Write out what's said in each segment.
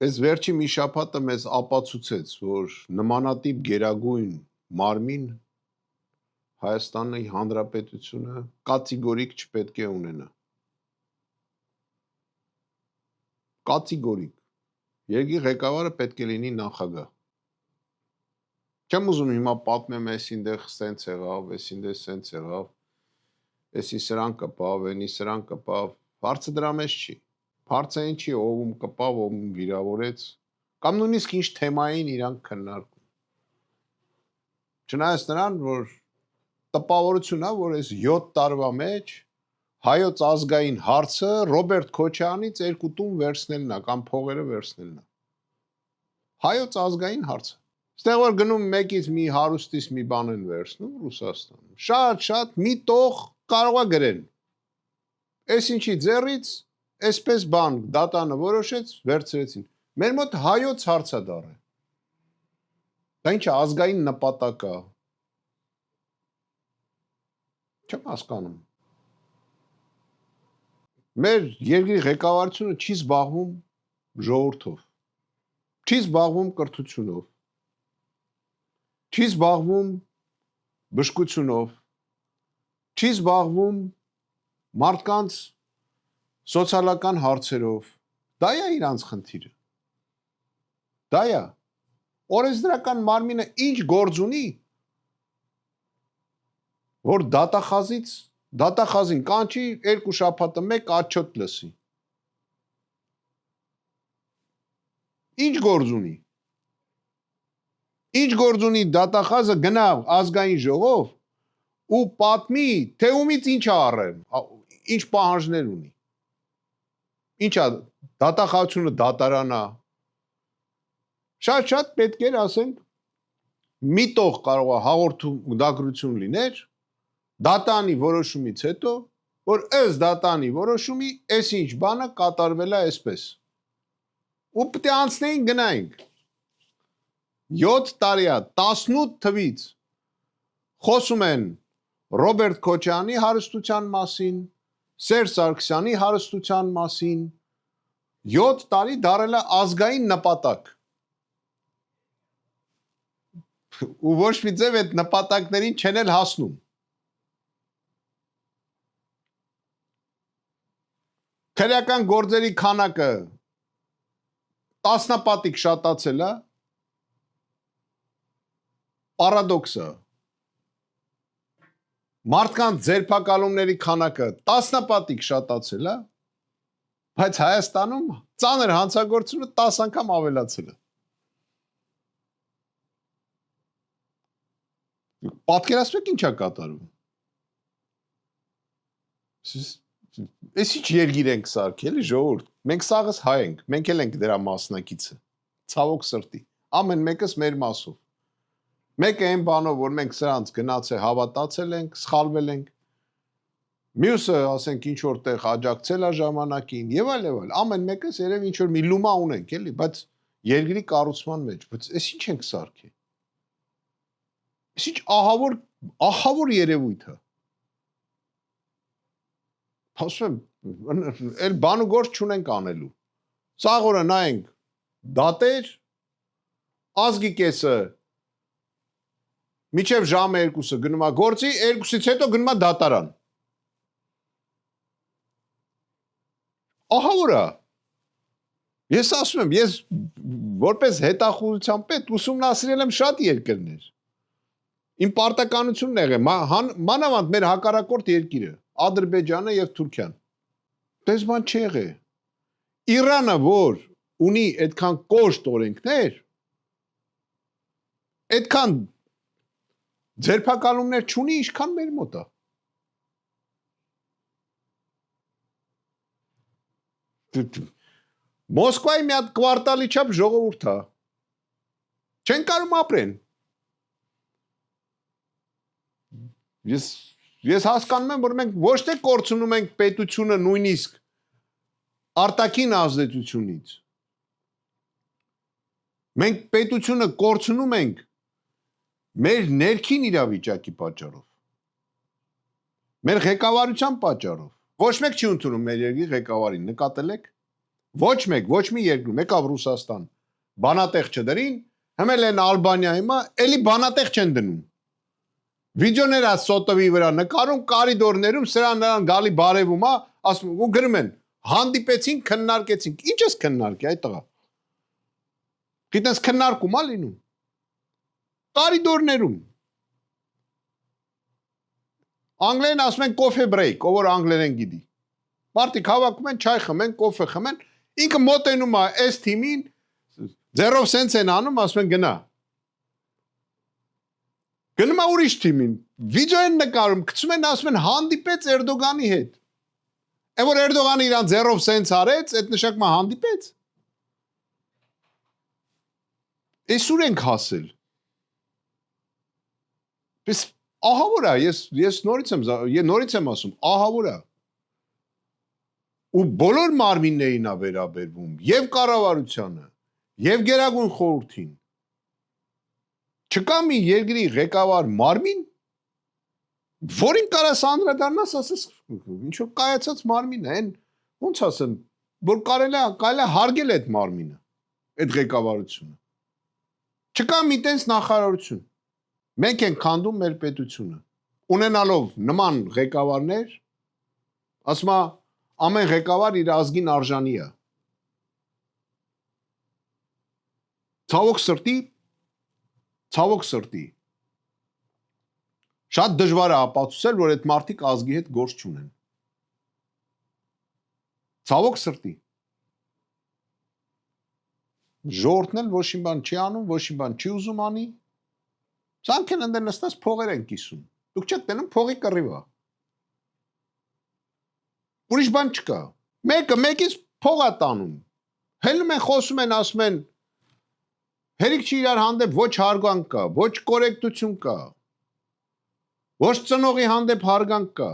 Այս վերջի մի շաբաթը մեզ ապացուցեց, որ նմանատիպ գերագույն մարմին Հայաստանի Հանրապետությունը կատեգորիկ չպետք է ունենա։ Կատեգորիկ։ Երկրի ղեկավարը պետք է լինի նախագահ։ Չեմ ուզում հիմա պատմեմ, այսինտեղ սենց եղավ, այսինտեղ սենց եղավ, էսի սրան կպավ, էնի սրան կպավ, հարցը դրա մեջ չի։ Հարցը այն չի, ում կպավ, ում վիրավորեց, կամ նույնիսկ ինչ թեմային իրանք քննարկում։ Չնայած նրան, որ տպավորություն է, որ այս 7 տարվա մեջ հայոց ազգային հարցը Ռոբերտ Քոչարյանից 2 տուն վերցնելն է կամ փողերը վերցնելն է։ Հայոց ազգային հարցը։ Ստեղ որ գնում մեկից մի հարուստից մի բան են վերցնում Ռուսաստանում։ Շատ մի տող կարող է գրեն։ Այս ինչի ձեռից այսպես բան դատանը որոշեց, վերցրեցին։ Մեր մոտ հայոց հարցը դառը։ Դա ինչ է ազգային նպատակ է։ Չեմ հասկանում։ Մեր երկրի ղեկավարությունը չի զբաղվում ժողովրդով, չի զբաղվում կրթությունով, չի զբաղվում բժշկությունով, չի զբաղվում մարդկանց սոցիալական հարցերով։ Դա է իրանց խնդիրը։ Դա է։ Օրենսդրական մարմինը ինչ գործ ունի, որ դատախազին կանչի 2 շաբաթը մեկ отчет լսի։ Ինչ գործ ունի։ Ինչ գործ ունի դատախազը գնա ազգային ժողով ու պատմի, թե ումից ինչ է առել, ինչ պահանջներ ունի։ Ինչա դատախազությունը դատարան է։ Շատ պետք էր ասենք մի տող կարող է հաղորդագրություն լիներ դատանի որոշումից հետո, որ ըստ դատանի որոշումի այս ինչ բանը կատարվել է այսպես։ Ու պետք է անցնեին գնայինք։ 7 տարի է 18 թվից խոսում են Ռոբերտ Քոչարյանի հարստության մասին, Սերժ Սարգսյանի հարստության մասին, 7 տարի դարել է ազգային նպատակ։ Ու ոչ մի ձև այդ նպատակներին չեն էլ հասնում։ Քրեական գործերի քանակը տասնապատիկ շատացել է, պարադոքսը։ Մարդկանց ձերբակալումների քանակը տասնապատիկ շատացել է, բայց Հայաստանում ծանր հանցագործությունը 10 անգամ ավելացել է։ Պատկերացրեք ինչ է կատարվում։ Էս ինչ երգիր ենք սարքել, ժողովուրդ։ Մենք սաղս հայ ենք, մենք էլ ենք դրա մասնակիցը։ Ցավոք սրտի, ամեն մեկս մեր մասով։ Մեկը այն բանով, որ մենք սրանց գնաց է հավատացել ենք, սխալվել ենք։ Մյուսը, ասենք, ինչ որտեղ աջակցել է ժամանակին, եւ այլ, ամեն մեկս երևի ինչ որ մի լումա ունենք, էլի, բայց երկրի կառուցման մեջ, բայց էս ինչ ենք սարքել։ Էս ինչ ահավոր երևույթ է։ Ասում եմ, էլ բան ու գործ չունենք անելու։ Սաղ օրը նայենք դատեր, ազգի կեսը միջև ժամը 2-ը գնում է գործի, 2-ից հետո գնում է դատարան։ Ահավոր է։ Ես ասում եմ, ես որպես հետախուզության պետ ուսումնասիրել եմ շատ երկրներ։ Իմ պարտականությունն եղել, մանավանդ մեր հակառակորդ երկիրը, Ադրբեջանը եւ Թուրքիան։ Դες բան չի եղել։ Իրանը, որ ունի այդքան կոշտ օրենքներ, այդքան ձերբակալումներ չունի, ինչքան մեր մոտ է։ Մոսկվայի մի հատ կվարտալի չափ ժողովուրդ է։ Չեն կարում ապրեն։ Ես հասկանում եմ, որ մենք ոչ թե կորցնում ենք պետությունը նույնիսկ արտաքին ազդեցությունից։ Մենք պետությունը կորցնում ենք մեր ներքին իրավիճակի պատճառով։ Մեր ղեկավարության պատճառով։ Ոչ մեկ չի ընդունում մեր երկրի ղեկավարին, նկատել եք։ Ոչ մեկ, ոչ մի երկրում, եկավ Ռուսաստան, բանատեղ չդրին, հմել են Ալբանիայի մա, էլի բանատեղ չեն դնում։ Վիդեոներ է սոտովի վրա նկարում, կարիդորներում, սրան նրան գալի բարևում է, ասում ու գրում են, հանդիպեցինք, քննարկեցինք։ Ինչ ես քննարկի այդ տղա։ Գիտես քննարկում է լինում։ Կարիդորներում։ Անգլերեն ասում են coffee break, ով որ անգլերեն գիտի։ Մարդիկ հավաքում են, չայ խմեն, կոֆե խմեն, ինքը մոտենում է այս թիմին, ձեռով սենց են անում, ասում են գնա։ Գնում է ուրիշ թիմին, վիդեո են նկարում, գցում են, ասում են հանդիպեց Էրդոգանի հետ։ Այն որ Էրդողանը իրան ձեռով սենց արեց, այդ նշանակում է հանդիպեց։ Էս ուր ենք հասել։ Պես ահավոր է, ես նորից եմ ասում, ահավոր է։ Ու բոլոր մարմիններին է վերաբերվում, եւ կառավարությանը, եւ Գերագույն խորհրդին։ Չկա մի երկրի ղեկավար մարմին, որին կարաս անդրադառնաս, ասես ինչ որ կայացած մարմին է, այն ոնց ասեմ, որ կարելի է հարգել այդ մարմինը, այդ ղեկավարությունը։ Չկա մի տենց նախարարություն։ Մենք ենք քանդում մեր պետությունը։ Ունենալով նման ղեկավարներ, ասում է ամեն ղեկավար իր ազգին արժանի է։ Ցավոք սրտի շատ դժվար է ապացուցել, որ այդ մարդիկ ազգի հետ գործ չունեն։ Ցավոք սրտի։ Ժողովուրդն էլ ոչ մի բան չի անում, ոչ մի բան չի ուզում անի։ Սրանք են ընդ նստած փողեր են կիսում։ Դուք չեք տենում փողի կռիվը։ Ուրիշ բան չկա։ Մեկը մեկից փող է տանում։ Հելնում են, խոսում են, ասում են հերիք չի իրար հանդեպ ոչ հարգանք կա, ոչ կորեկտություն կա, ոչ ծնողի հանդեպ հարգանք կա։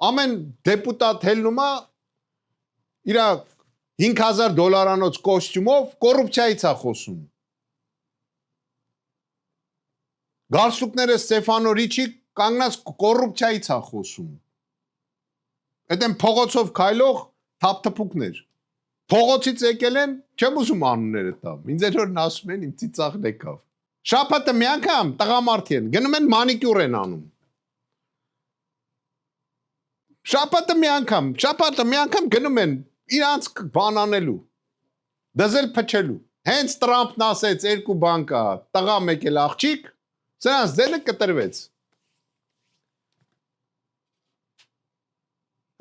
Ամեն դեպուտատ հելնում է իր $5,000 կոստյումով կոռուպցիայից է խոսում։ Գարսուկները Ստեֆանո Ռիչի կանգնած կոռուպցիայից է խոսում։ Այդ են փողոցով քայլող թափթփուկներ։ Փողոցից եկել են, չեմ ուզում անունները տամ։ Ինձ էլ որ ասում են իմ ծիծաղն եկավ։ Շաբաթը մի անգամ տղամարդի են, գնում են մանիկյուր են անում։ Շաբաթը մի անգամ գնում են իրանց բան անելու։ Դզել փչելու։ Հենց Տրամփն ասեց երկու բան կա, տղա մեկ էլ աղջիկ, սրանց ձենը կտրվեց։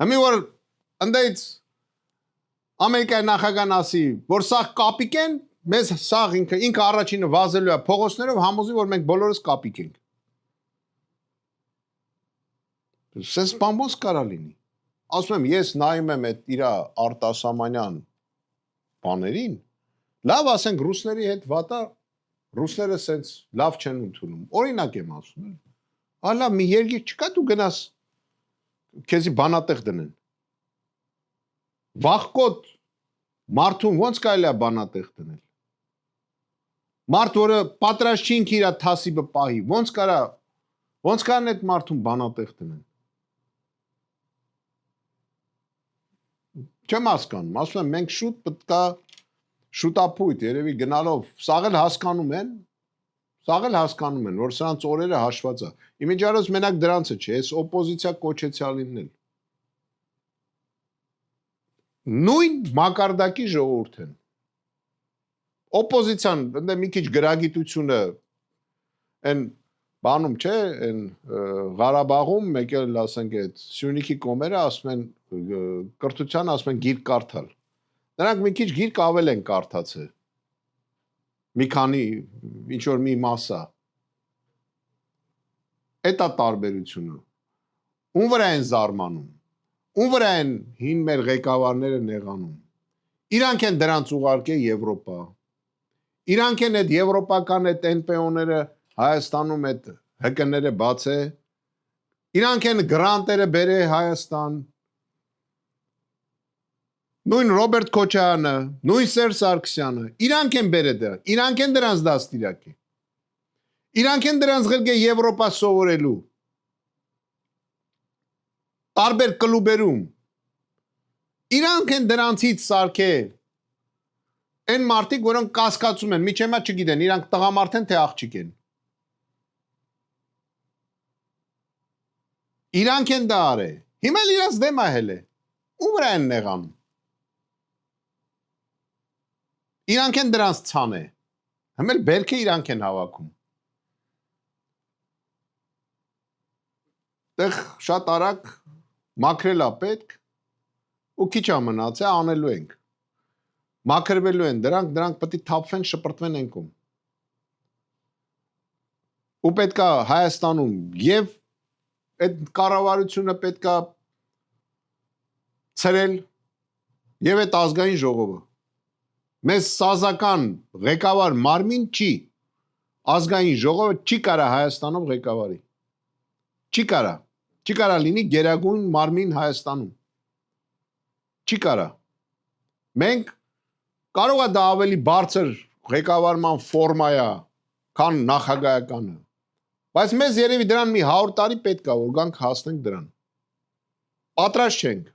Համի որ ընդից Ամերիկայի նախագահան ասի, որ սաղ կապիկ են, մեզ սաղ ինքը առաջինը վազելու է փողոցներով համոզի, որ մենք բոլորս կապիկ ենք։ Սենց բան ոնց կարա լինի։ Ասում եմ, ես նայում եմ այդ իր արտասահմանյան բաներին, լավ ասենք ռուսների հետ վատա, ռուսները սենց լավ չեն ընդունում։ Օրինակ եմ ասում։ Ալա մի երկիր չկա դու գնաս քեզի բանատեղ դնեն։ Վախկոտ մարդուն ոնց կարելի է բանատեղ դնել։ Մարդ, որը պատրաստ չի ինքը իր թասիբը պահի, ոնց կարան այդ մարդուն բանատեղ դնեն։ Չեմ հասկանում, ասում եմ, մենք շուտ պետք է շուտապույտ, երևի գնալով, սաղ էլ հասկանում են, որ սրանց օրերը հաշված է։ Իմիջիարոց մենակ դրանցը չէ, այս օպոզիցիա կոչեցյալինն էլ։ Նույն մակարդակի ժողովուրդ են։ Օպոզիցիան, ընդ մի քիչ գրագիտությունը այն բանում չէ, այն Ղարաբաղում մեկ էլ ասենք այդ Սյունիքի կոմերը ասում են կրթության ասում են գիրք կարդալ։ Նրանք մի քիչ գիրք ավել են կարդացել։ Մի քանի ինչ որ մի մասա։ Էտա տարբերությունը։ Ում վրա են զարմանում։ Ում վրա են հին մեր ղեկավարները նեղանում։ Իրանք են դրանց ուղարկել Եվրոպա։ Իրանք են այդ եվրոպական այդ NPO-ները Հայաստանում այդ ՀԿ-ները բացե։ Իրանք են գրանտերը բերե Հայաստան։ Նույն Ռոբերտ Քոչարյանը, նույն Սերժ Սարգսյանը, իրանք են բերել դրան, իրանք են դրանց դաստիարակել։ Իրանք են դրանց ղրգե Եվրոպա սովորելու։ Տարբեր կլուբերում, Իրանք են դրանցից սարքել այն մարդիկ, որոնք կասկածում են, միջեմա չգիտեն, իրանք տղամարդ են թե աղջիկ են։ Իրանք են դա արել։ Հիմա էլ իրանց դեմ ահել է։ Ու վրա են նեղանում։ Իրանք են դրանց ցան է։ Հիմա բերքը իրանք են հավաքում։ Տեղ շատ արագ մաքրելա պետք ու քիչ է մնացել անելու ենք։ Մաքրվելու են դրանք պետք է թափվեն, շպրտվեն ենքում։ Ու պետքա Հայաստանում եւ այդ կառավարությունը պետքա ցրել եւ այդ ազգային ժողովը։ Մեզ սազական ղեկավար մարմին չի, ազգային ժողովը չի կարա Հայաստանում ղեկավարի։ Չի կարա լինի գերագույն մարմին Հայաստանում։ Չի կարա։ Մենք կարող է դա ավելի բարձր ղեկավարման ֆորմա է, քան նախագահականը։ Բայց մեզ երևի դրան մի 100 տարի պետք է, որ գանք հասնենք դրան։ Պատրաստ չենք։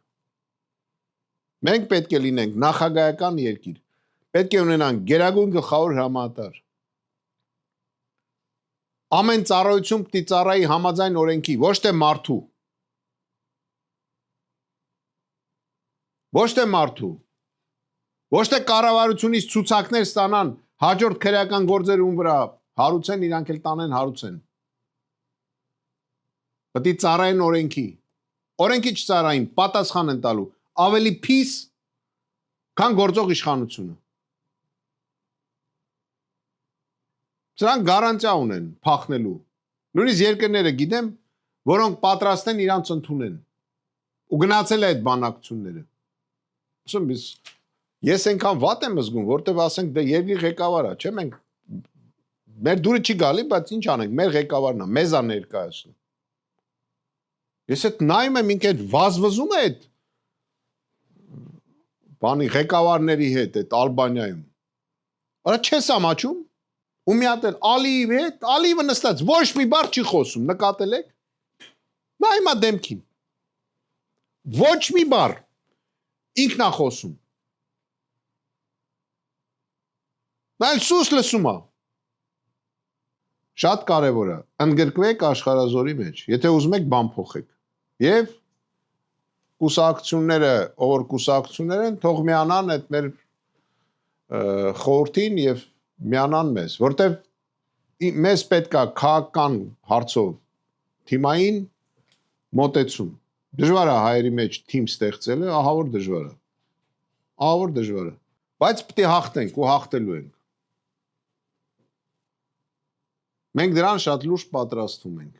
Մենք պետք է լինենք նախագահական երկիր։ Պետք է ունենանք գերագույն գլխավոր հրամանատար։ Ամեն ծառայություն պիտի ծառայի համաձայն օրենքի, ոչ թե մարդու։ Ոչ թե մարդու։ Ոչ թե կառավարությունից ցուցակներ ստանան, հաջորդ քրեական գործեր ում վրա հարուցեն, իրանք էլ տանեն հարուցեն։ Պետք է ծառայեն օրենքի։ Օրենքի չծառային, պատասխան են տալու, ավելի փիս, քան գործող իշխանությունը։ Սրանք գարանտիա ունեն փախնելու։ Նույնիսկ երկրները գիտեմ, որոնք պատրաստ են իրանց ընդունեն։ Ու գնացել է այդ բանակցությունները։ Ասում ես այնքան վատ եմ զգում, որտեվ ասենք դե երկրի ղեկավարը, չէ՞ մենք մեր դուրը չի գալի, բայց ինչ անենք, մեր ղեկավարն է, մեզ է ներկայացնում։ Ես այդ նայում եմ ինքը վազվզում է այդ բանի ղեկավարների հետ, այդ Ալբանիայում։ Արա չես ամաչում։ Ու մի հատ էլ Ալիև հետ, Ալիևը նստած ոչ մի բառ չի խոսում, նկատել եք։ Նա հիմա դեմքին։ Ոչ մի բառ ինքն է խոսում։ Նա էլ սուս լսում է։ Շատ կարևոր է, ընդգրկվեք աշխարհազորի մեջ, եթե ուզում եք բան փոխեք։ Եվ կուսակցությունները, ով կուսակցություններ են, թող միանան այդ մեր խորհրդին եւ միանան մեզ, որտեվ մեզ պետքա քաղաքական հարցով թիմային մոտեցում։ Դժվար է հայերի մեջ թիմ ստեղծելը, ահավոր դժվար է։ Ահավոր դժվար է։ Բայց պետք է հաղթենք ու հաղթելու ենք։ Մենք դրան շատ լուրջ պատրաստվում ենք։